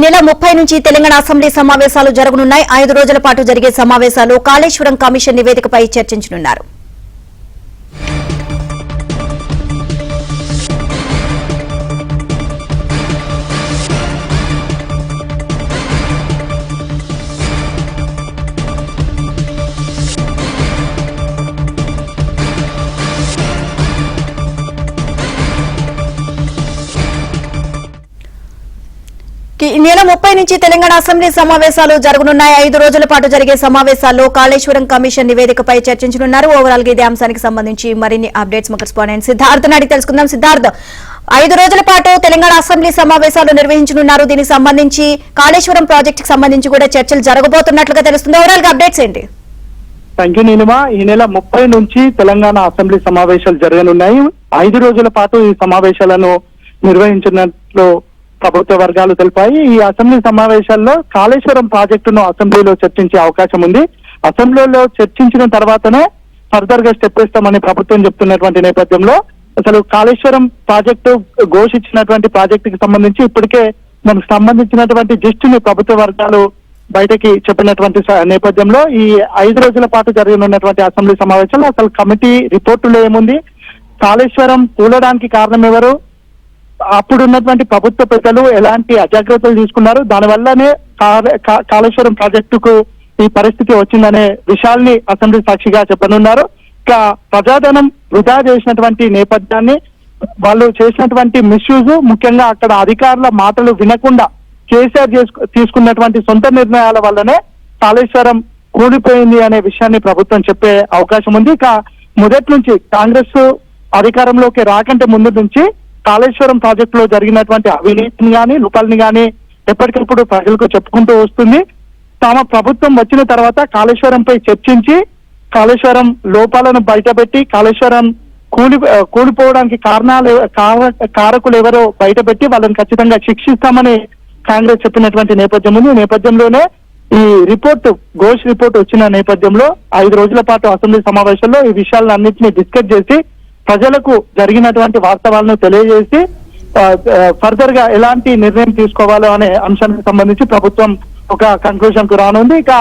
నెల 30 నుంచి తెలంగాణ అసెంబ్లీ సమావేశాలు జరగనున్నాయి. 5 రోజుల పాటు జరిగే సమావేశాలు కాళేశ్వరం కమిషన్ నివేదికపై చర్చించనున్నారు. ఈ నెల 30 నుంచి తెలంగాణ అసెంబ్లీ సమావేశాలు జరగనున్నాయి. 5 రోజుల పాటు జరిగే సమావేశాల్లో కాళేశ్వరం కమిషన్ నివేదికపై చర్చించనున్నారు. ఓవరాల్ గా ఇదే అంశానికి సంబంధించి మరిన్ని అప్డేట్స్ మా కరెస్పాండెంట్ సిద్ధార్థ్ అడిగి తెలుసుకుందాం. సిద్ధార్థ్, 5 రోజుల పాటు తెలంగాణ అసెంబ్లీ సమావేశాలు నిర్వహించనున్నారు. దీనికి సంబంధించి కాళేశ్వరం ప్రాజెక్టుకు సంబంధించి కూడా చర్చలు జరగబోతున్నట్లుగా తెలుస్తుంది. ఓవరాల్ గా అప్డేట్స్ ఏంటి? Thank you Neelima. ఈ నెల 30 నుంచి తెలంగాణ అసెంబ్లీ సమావేశాలు జరగనున్నాయి. 5 రోజుల పాటు ఈ సమావేశాలను నిర్వహించినట్లు ప్రభుత్వ వర్గాలు తెలిపాయి. ఈ అసెంబ్లీ సమావేశాల్లో కాళేశ్వరం ప్రాజెక్టును అసెంబ్లీలో చర్చించే అవకాశం ఉంది. అసెంబ్లీలో చర్చించిన తర్వాతనే ఫర్దర్ గా స్టెప్ ఇస్తామని ప్రభుత్వం చెప్తున్నటువంటి నేపథ్యంలో అసలు కాళేశ్వరం ప్రాజెక్టు ఘోషించినటువంటి ప్రాజెక్టుకి సంబంధించి ఇప్పటికే మనకు సంబంధించినటువంటి జిస్ట్ ని ప్రభుత్వ వర్గాలు బయటకి చెప్పినటువంటి నేపథ్యంలో ఈ 5 రోజుల పాటు జరగనున్నటువంటి అసెంబ్లీ సమావేశంలో అసలు కమిటీ రిపోర్టులో ఏముంది, కాళేశ్వరం కూలడానికి కారణం ఎవరు, అప్పుడున్నటువంటి ప్రభుత్వ పెద్దలు ఎలాంటి అజాగ్రత్తలు తీసుకున్నారు, దానివల్లనే కాళేశ్వరం ప్రాజెక్టుకు ఈ పరిస్థితి వచ్చిందనే విషయాల్ని అసెంబ్లీ సాక్షిగా చెప్పనున్నారు. ఇక ప్రజాధనం వృధా చేసినటువంటి నేపథ్యాన్ని, వాళ్ళు చేసినటువంటి మిస్యూజ్, ముఖ్యంగా అక్కడ అధికారుల మాటలు వినకుండా కేసీఆర్ తీసుకున్నటువంటి సొంత నిర్ణయాల వల్లనే కాళేశ్వరం కూలిపోయింది అనే విషయాన్ని ప్రభుత్వం చెప్పే అవకాశం ఉంది. ఇక మొదటి నుంచి కాంగ్రెస్ అధికారంలోకి రాకంటే ముందు నుంచి కాళేశ్వరం ప్రాజెక్టులో జరిగినటువంటి అవినీతిని గాని లోపాలని గాని ఎప్పటికప్పుడు ప్రజలకు చెప్పుకుంటూ వస్తుంది. తమ ప్రభుత్వం వచ్చిన తర్వాత కాళేశ్వరంపై చర్చించి కాళేశ్వరం లోపాలను బయటపెట్టి కాళేశ్వరం కూలిపోవడానికి కారకులు ఎవరో బయటపెట్టి వాళ్ళని ఖచ్చితంగా శిక్షిస్తామని కాంగ్రెస్ చెప్పినటువంటి నేపథ్యం ఉంది. ఈ నేపథ్యంలోనే ఈ ఘోష్ రిపోర్ట్ వచ్చిన నేపథ్యంలో 5 రోజుల పాటు అసెంబ్లీ సమావేశంలో ఈ విషయాలన్నింటినీ డిస్కస్ చేసి ప్రజలకు జరిగినటువంటి వాస్తవాలను తెలియజేసి ఫర్దర్ గా ఎలాంటి నిర్ణయం తీసుకోవాలో అనే అంశానికి సంబంధించి ప్రభుత్వం ఒక కన్క్లూజన్ కు రానుంది. ఇక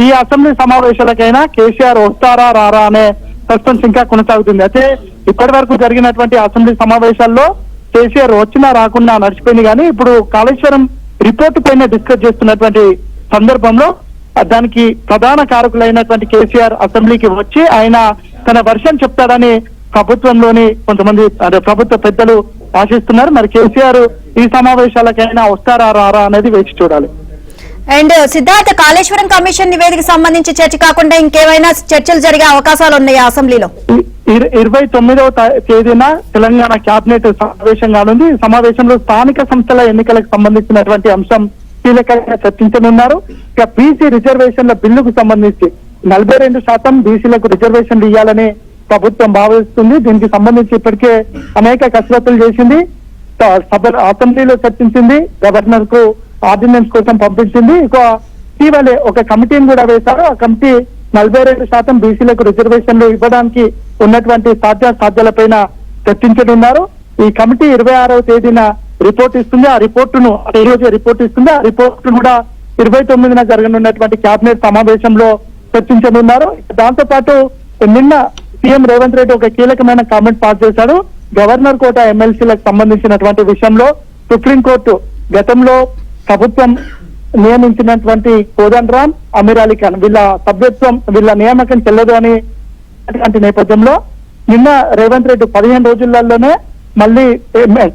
ఈ అసెంబ్లీ సమావేశాలకైనా కేసీఆర్ వస్తారా రారా అనే సస్పెన్స్ ఇంకా కొనసాగుతుంది. అయితే ఇప్పటి వరకు జరిగినటువంటి అసెంబ్లీ సమావేశాల్లో కేసీఆర్ వచ్చినా రాకున్నా నడిచిపోయింది. కానీ ఇప్పుడు కాళేశ్వరం రిపోర్టు పైన డిస్కస్ చేస్తున్నటువంటి సందర్భంలో దానికి ప్రధాన కారకులైనటువంటి కేసీఆర్ అసెంబ్లీకి వచ్చి ఆయన తన వర్షన్ చెప్తాడని ప్రభుత్వంలోని కొంతమంది ప్రభుత్వ పెద్దలు ఆశిస్తున్నారు. మరి కేసీఆర్ ఈ సమావేశాలకైనా వస్తారా రారా అనేది వేచి చూడాలి. అండ్ సిద్ధార్థ, కాళేశ్వరం కమిషన్ నివేదిక సంబంధించి చర్చ కాకుండా ఇంకేమైనా చర్చలు జరిగే అవకాశాలు ఉన్నాయా అసెంబ్లీలో? 29వ తేదీన తెలంగాణ కేబినెట్ సమావేశం కానుంది. ఈ సమావేశంలో స్థానిక సంస్థల ఎన్నికలకు సంబంధించినటువంటి అంశం కీలకంగా చర్చించనున్నారు. ఇక బీసీ రిజర్వేషన్ల బిల్లుకు సంబంధించి 42% బీసీలకు రిజర్వేషన్లు ఇవ్వాలని ప్రభుత్వం భావిస్తుంది. దీనికి సంబంధించి ఇప్పటికే అనేక కసరత్తులు చేసింది. అసెంబ్లీలో చర్చించింది, గవర్నర్ కు ఆర్డినెన్స్ కోసం పంపించింది. ఇటీవలే ఒక కమిటీని కూడా వేశారు. ఆ కమిటీ 42% బీసీలకు రిజర్వేషన్లు ఇవ్వడానికి ఉన్నటువంటి సాధ్యాలపైన చర్చించనున్నారు. ఈ కమిటీ 26వ తేదీన రిపోర్ట్ ఇస్తుంది. ఆ రిపోర్టును ఈ రోజు రిపోర్ట్ ఇస్తుంది. ఆ రిపోర్టు కూడా 29న జరగనున్నటువంటి కేబినెట్ సమావేశంలో చర్చించనున్నారు. దాంతో పాటు నిన్న సీఎం రేవంత్ రెడ్డి ఒక కీలకమైన కామెంట్ పాస్ చేశారు. గవర్నర్ కోట ఎమ్మెల్సీలకు సంబంధించినటువంటి విషయంలో సుప్రీంకోర్టు గతంలో ప్రభుత్వం నియమించినటువంటి కోదండరాం, అమీర్ అలీ ఖాన్ వీళ్ళ నియామకం చెల్లదు అని నేపథ్యంలో నిన్న రేవంత్ రెడ్డి 15 రోజులలోనే మళ్ళీ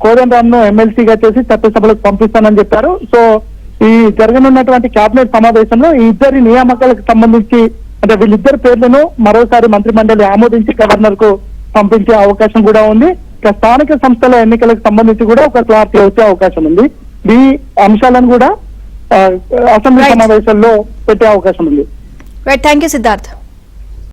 కోదండరాం ను ఎమ్మెల్సీగా చేసి చట్టసభలకు పంపిస్తానని చెప్పారు. సో ఈ జరగనున్నటువంటి కేబినెట్ సమావేశంలో ఈ ఇద్దరి నియామకాలకు సంబంధించి అంటే వీళ్ళిద్దరి పేర్లను మరోసారి మంత్రిమండలి ఆమోదించి గవర్నర్ కు పంపించే అవకాశం కూడా ఉంది. ఇక స్థానిక సంస్థల ఎన్నికలకు సంబంధించి కూడా ఒక క్లారిటీ వచ్చే అవకాశం ఉంది. ఈ అంశాలను కూడా అసెంబ్లీ సమావేశాల్లో పెట్టే అవకాశం ఉంది. Thank you Siddharth.